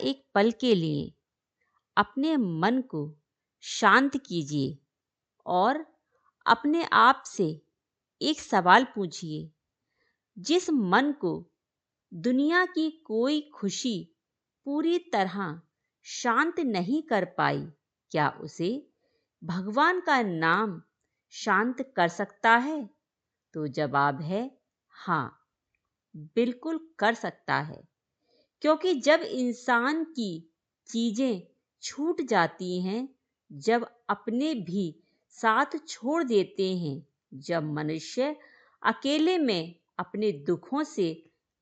एक पल के लिए अपने मन को शांत कीजिए और अपने आप से एक सवाल पूछिए। जिस मन को दुनिया की कोई खुशी पूरी तरह शांत नहीं कर पाई, क्या उसे भगवान का नाम शांत कर सकता है? तो जवाब है हाँ, बिल्कुल कर सकता है। क्योंकि जब इंसान की चीजें छूट जाती हैं, जब अपने भी साथ छोड़ देते हैं, जब मनुष्य अकेले में अपने दुखों से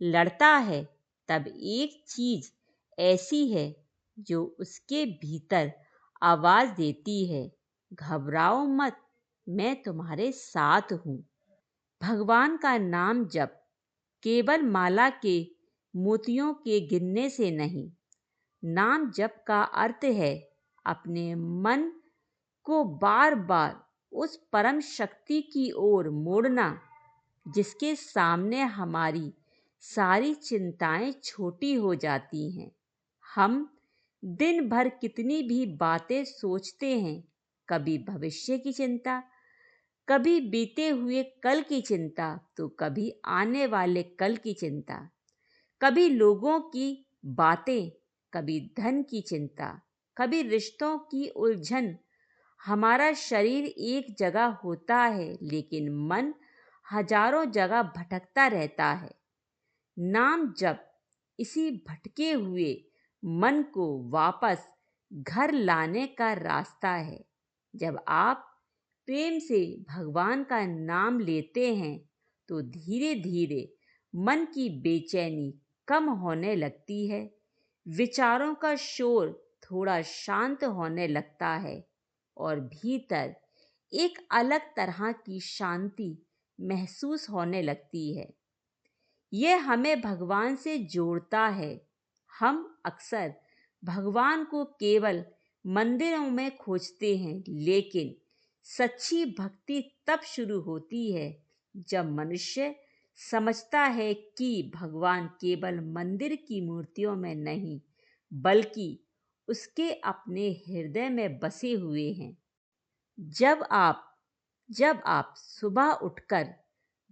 लड़ता है, तब एक चीज ऐसी है जो उसके भीतर आवाज देती है, घबराओ मत, मैं तुम्हारे साथ हूं। भगवान का नाम जप केवल माला के मोतियों के गिनने से नहीं, नाम जप का अर्थ है अपने मन को बार बार उस परम शक्ति की ओर मोड़ना जिसके सामने हमारी सारी चिंताएं छोटी हो जाती हैं। हम दिन भर कितनी भी बातें सोचते हैं, कभी भविष्य की चिंता, कभी बीते हुए कल की चिंता, तो कभी आने वाले कल की चिंता, कभी लोगों की बातें, कभी धन की चिंता, कभी रिश्तों की उलझन। हमारा शरीर एक जगह होता है लेकिन मन हजारों जगह भटकता रहता है। नाम जप इसी भटके हुए मन को वापस घर लाने का रास्ता है। जब आप प्रेम से भगवान का नाम लेते हैं तो धीरे धीरे मन की बेचैनी कम होने लगती है, विचारों का शोर थोड़ा शांत होने लगता है और भीतर एक अलग तरह की शांति महसूस होने लगती है। यह हमें भगवान से जोड़ता है। हम अक्सर भगवान को केवल मंदिरों में खोजते हैं, लेकिन सच्ची भक्ति तब शुरू होती है जब मनुष्य समझता है कि भगवान केवल मंदिर की मूर्तियों में नहीं, बल्कि उसके अपने हृदय में बसे हुए हैं। जब आप जब आप सुबह उठकर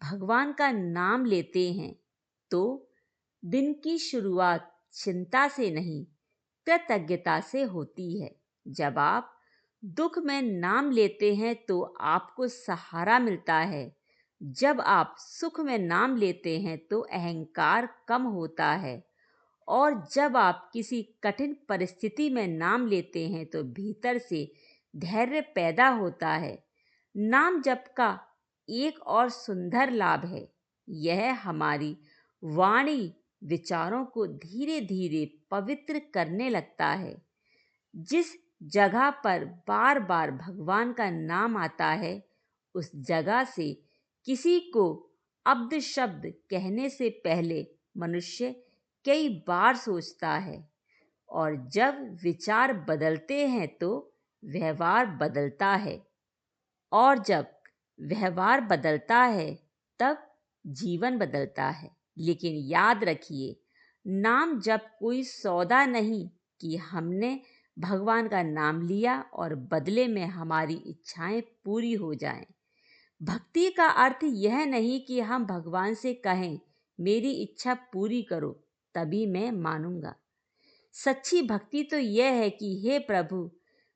भगवान का नाम लेते हैं, तो दिन की शुरुआत चिंता से नहीं, कृतज्ञता से होती है। जब आप दुख में नाम लेते हैं तो आपको सहारा मिलता है। जब आप सुख में नाम लेते हैं तो अहंकार कम होता है और जब आप किसी कठिन परिस्थिति में नाम लेते हैं तो भीतर से धैर्य पैदा होता है। नाम जप का एक और सुंदर लाभ है, यह हमारी वाणी विचारों को धीरे धीरे पवित्र करने लगता है। जिस जगह पर बार बार भगवान का नाम आता है, उस जगह से किसी को अब्द शब्द कहने से पहले मनुष्य कई बार सोचता है, और जब विचार बदलते हैं तो व्यवहार बदलता है, और जब व्यवहार बदलता है तब जीवन बदलता है। लेकिन याद रखिए, नाम जब कोई सौदा नहीं कि हमने भगवान का नाम लिया और बदले में हमारी इच्छाएं पूरी हो जाएं। भक्ति का अर्थ यह नहीं कि हम भगवान से कहें मेरी इच्छा पूरी करो तभी मैं मानूंगा। सच्ची भक्ति तो यह है कि हे प्रभु,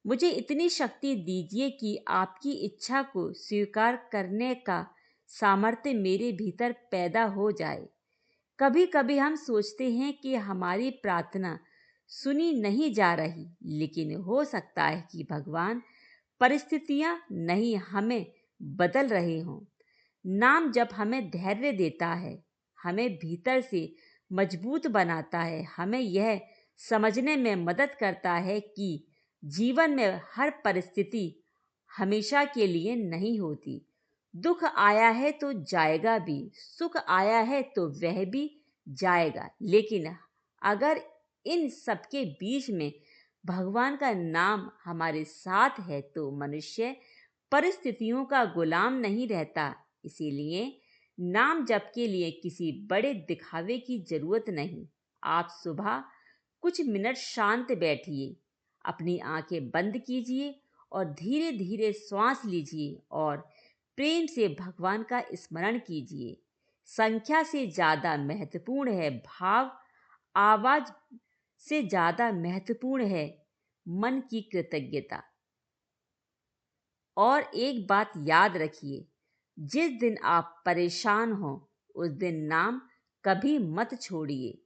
मुझे इतनी शक्ति दीजिए कि आपकी इच्छा को स्वीकार करने का सामर्थ्य मेरे भीतर पैदा हो जाए। कभी कभी हम सोचते हैं कि हमारी प्रार्थना सुनी नहीं जा रही, लेकिन हो सकता है कि भगवान परिस्थितियां नहीं हमें बदल रहे हों। नाम जब हमें धैर्य देता है, हमें भीतर से मजबूत बनाता है, हमें यह समझने में मदद करता है कि जीवन में हर परिस्थिति हमेशा के लिए नहीं होती। दुख आया है तो जाएगा भी, सुख आया है तो वह भी जाएगा, लेकिन अगर इन सबके बीच में भगवान का नाम हमारे साथ है तो मनुष्य परिस्थितियों का गुलाम नहीं रहता। इसीलिए नाम जप के लिए किसी बड़े दिखावे की जरूरत नहीं। आप सुबह कुछ मिनट शांत बैठिए, अपनी आंखें बंद कीजिए और धीरे धीरे श्वास लीजिए और प्रेम से भगवान का स्मरण कीजिए। संख्या से ज़्यादा महत्वपूर्ण है भाव, आवाज़ से ज़्यादा महत्वपूर्ण है मन की कृतज्ञता। और एक बात याद रखिए, जिस दिन आप परेशान हो उस दिन नाम कभी मत छोड़िए।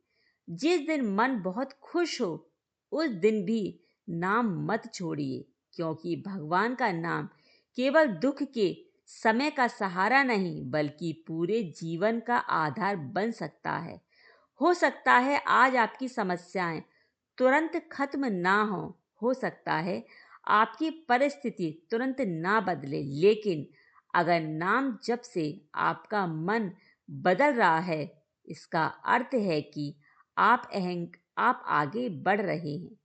जिस दिन मन बहुत खुश हो उस दिन भी नाम मत छोड़िए, क्योंकि भगवान का नाम केवल दुख के समय का सहारा नहीं बल्कि पूरे जीवन का आधार बन सकता है। हो सकता है आज आपकी समस्याएं तुरंत खत्म ना हो सकता है आपकी परिस्थिति तुरंत ना बदले, लेकिन अगर नाम जप से आपका मन बदल रहा है, इसका अर्थ है कि आप आगे बढ़ रहे हैं।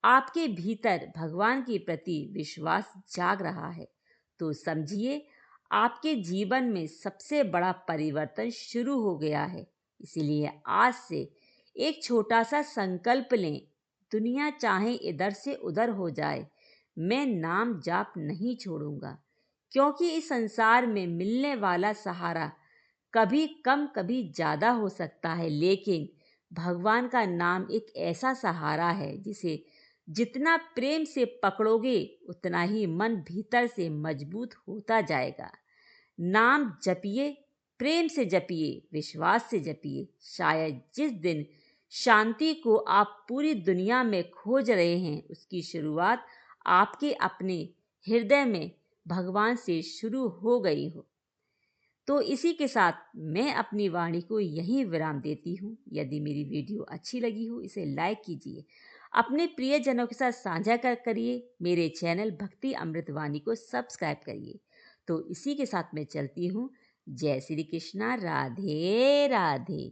आपके भीतर भगवान के प्रति विश्वास जाग रहा है। तो समझिए, आपके जीवन में सबसे बड़ा परिवर्तन शुरू हो गया है। इसीलिए आज से एक छोटा सा संकल्प लें, दुनिया चाहे इधर से उधर हो जाए, मैं नाम जाप नहीं छोड़ूंगा, क्योंकि इस संसार में मिलने वाला सहारा कभी कम कभी ज़्यादा हो सकता है, लेकिन भगवान का नाम एक ऐसा सहारा है जिसे जितना प्रेम से पकड़ोगे उतना ही मन भीतर से मजबूत होता जाएगा। नाम जपिए, प्रेम से जपिए, विश्वास से जपिए। शायद जिस दिन शांति को आप पूरी दुनिया में खोज रहे हैं, उसकी शुरुआत आपके अपने हृदय में भगवान से शुरू हो गई हो। तो इसी के साथ मैं अपनी वाणी को यहीं विराम देती हूँ। यदि मेरी वीडियो अच्छी लगी हो इसे लाइक कीजिए, अपने प्रियजनों के साथ साझा करिए, मेरे चैनल भक्ति अमृत वाणी को सब्सक्राइब करिए। तो इसी के साथ मैं चलती हूँ। जय श्री कृष्णा, राधे राधे।